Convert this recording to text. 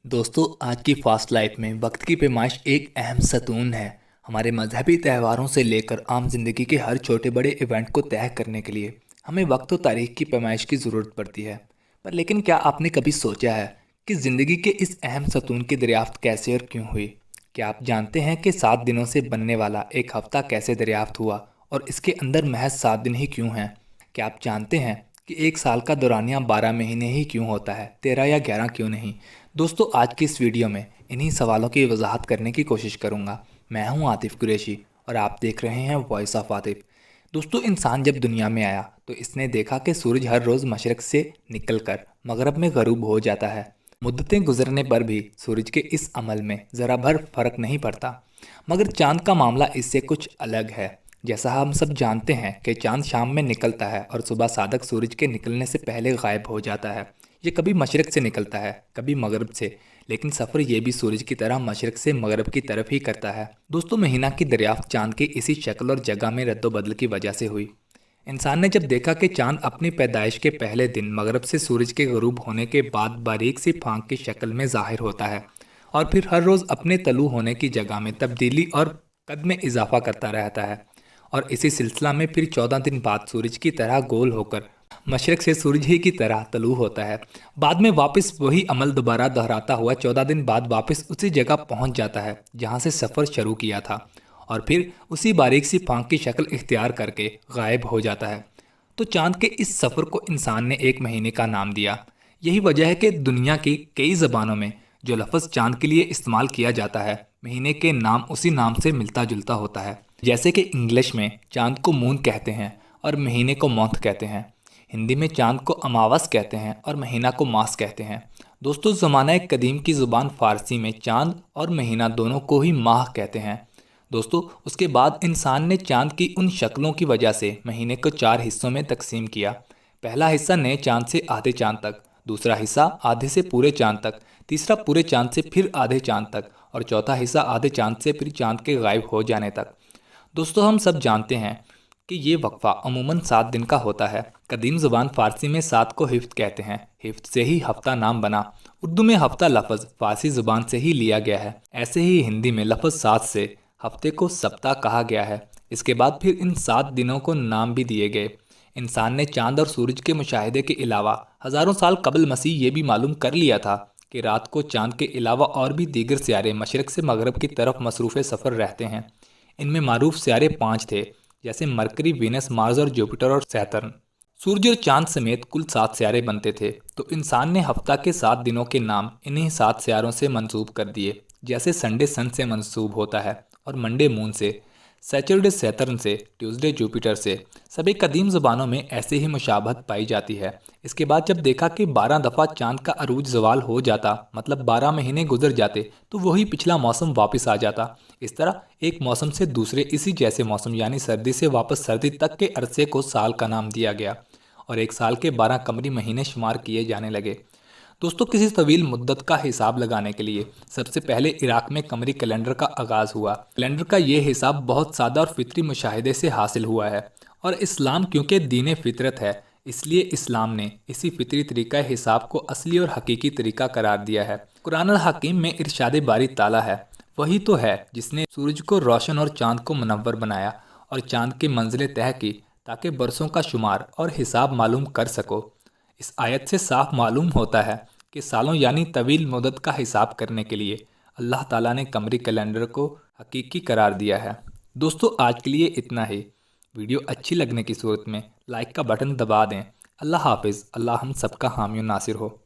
दोस्तों, आज की फास्ट लाइफ में वक्त की पैमाइश एक अहम सतून है। हमारे मजहबी त्योहारों से लेकर आम जिंदगी के हर छोटे बड़े इवेंट को तय करने के लिए हमें वक्त और तारीख की पैमाइश की ज़रूरत पड़ती है। पर लेकिन क्या आपने कभी सोचा है कि ज़िंदगी के इस अहम सतून की दरियाफ्त कैसे और क्यों हुई? क्या आप जानते हैं कि 7 दिनों से बनने वाला एक हफ्ता कैसे दरियाफ्त हुआ और इसके अंदर महज 7 दिन ही क्यों हैं? क्या आप जानते हैं कि एक साल का दौरानिया 12 महीने ही क्यों होता है, 13 या 11 क्यों नहीं? दोस्तों, आज की इस वीडियो में इन्हीं सवालों की वजाहत करने की कोशिश करूंगा। मैं हूं आतिफ कुरैशी और आप देख रहे हैं वॉइस ऑफ आतिफ। दोस्तों, इंसान जब दुनिया में आया तो इसने देखा कि सूरज हर रोज़ मशरक़ से निकलकर मगरब में गरूब हो जाता है। मुद्दतें गुजरने पर भी सूरज के इस अमल में ज़रा भर फर्क नहीं पड़ता। मगर चांद का मामला इससे कुछ अलग है। जैसा हम सब जानते हैं कि चांद शाम में निकलता है और सुबह सादक सूरज के निकलने से पहले गायब हो जाता है। ये कभी मशरक़ से निकलता है, कभी मगरब से, लेकिन सफ़र ये भी सूरज की तरह मशरक़ से मगरब की तरफ ही करता है। दोस्तों, महीना की दरियाफ्त चांद की इसी शक्ल और जगह में रद्दोबदल की वजह से हुई। इंसान ने जब देखा कि चांद अपनी पैदाइश के पहले दिन मगरब से सूरज के गरूब होने के बाद बारीक सी फांक की शक्ल में ज़ाहिर होता है और फिर हर रोज़ अपने तलू होने की जगह में तब्दीली और कद में इजाफा करता रहता है, और इसी सिलसिला में फिर 14 दिन बाद सूरज की तरह गोल होकर मशरक़ से सूरज ही की तरह तलू होता है। बाद में वापस वही अमल दोबारा दोहराता हुआ 14 दिन बाद वापस उसी जगह पहुंच जाता है जहां से सफ़र शुरू किया था, और फिर उसी बारीक सी फांक की शक्ल इख्तियार करके गायब हो जाता है। तो चांद के इस सफ़र को इंसान ने एक महीने का नाम दिया। यही वजह है कि दुनिया की कई ज़बानों में जो लफ्ज़ चांद के लिए इस्तेमाल किया जाता है, महीने के नाम उसी नाम से मिलता जुलता होता है। जैसे कि इंग्लिश में चांद को मून कहते हैं और महीने को मंथ कहते हैं। हिंदी में चांद को अमावस कहते हैं और महीना को मास कहते हैं। दोस्तों, ज़माना कदीम की ज़ुबान फ़ारसी में चांद और महीना दोनों को ही माह कहते हैं। दोस्तों, उसके बाद इंसान ने चांद की उन शक्लों की वजह से महीने को 4 हिस्सों में तकसीम किया। पहला हिस्सा नए चांद से आधे चांद तक, दूसरा हिस्सा आधे से पूरे चांद तक, तीसरा पूरे चांद से फिर आधे चांद तक, और चौथा हिस्सा आधे चांद से फिर चांद के गायब हो जाने तक। दोस्तों, हम सब जानते हैं कि ये वक्फ़ा अमूमन 7 दिन का होता है। कदीम ज़ुबान फ़ारसी में 7 को हिफ्त कहते हैं। हिफ्त से ही हफ्ता नाम बना। उर्दू में हफ्ता लफ्ज़ फ़ारसी ज़ुबान से ही लिया गया है। ऐसे ही हिंदी में लफ्ज़ 7 से हफ्ते को सप्ताह कहा गया है। इसके बाद फिर इन 7 दिनों को नाम भी दिए गए। इंसान ने चांद और सूरज के मुशाहिदे के अलावा हज़ारों साल कबल मसीह ये भी मालूम कर लिया था कि रात को चांद के अलावा और भी दीगर सियारे मशरक़ से मगरब की तरफ मसरूफ़ सफ़र रहते हैं। इनमें मारूफ सियारे 5 थे, जैसे मरकरी, वीनस, मार्स और जुपिटर और सैटर्न। सूरज और चांद समेत कुल 7 सियारे बनते थे। तो इंसान ने हफ्ता के 7 दिनों के नाम इन्हीं 7 सियारों से मंसूब कर दिए। जैसे संडे सन से मंसूब होता है और मंडे मून से, सैटरडे सैटर्न से, ट्यूसडे जुपिटर से। सभी कदीम ज़बानों में ऐसे ही मुशाबहत पाई जाती है। इसके बाद जब देखा कि 12 दफ़ा चांद का अरूज ज़वाल हो जाता, मतलब 12 महीने गुजर जाते, तो वही पिछला मौसम वापस आ जाता। इस तरह एक मौसम से दूसरे इसी जैसे मौसम यानी सर्दी से वापस सर्दी तक के अरसे को साल का नाम दिया गया और एक साल के 12 कमरी महीने शुमार किए जाने लगे। दोस्तों, किसी तवील मुद्दत का हिसाब लगाने के लिए सबसे पहले इराक में कमरी कैलेंडर का आगाज़ हुआ। कैलेंडर का ये हिसाब बहुत सादा और फितरी मुशाहिदे से हासिल हुआ है, और इस्लाम क्योंकि दीन फितरत है, इसलिए इस्लाम ने इसी फितरी तरीका हिसाब को असली और हकीकी तरीका करार दिया है। कुरान अल हकीम में इरशाद बारी ताला है, वही तो है जिसने सूरज को रोशन और चांद को मुनव्वर बनाया और चांद की मंजिलें तय की ताकि बरसों का शुमार और हिसाब मालूम कर सको। इस आयत से साफ मालूम होता है कि सालों यानी तवील मुद्दत का हिसाब करने के लिए अल्लाह ताला ने कमरी कैलेंडर को हकीकी करार दिया है। दोस्तों, आज के लिए इतना ही। वीडियो अच्छी लगने की सूरत में लाइक का बटन दबा दें। अल्लाह हाफिज़। अल्लाह हम सबका हामी और नासिर हो।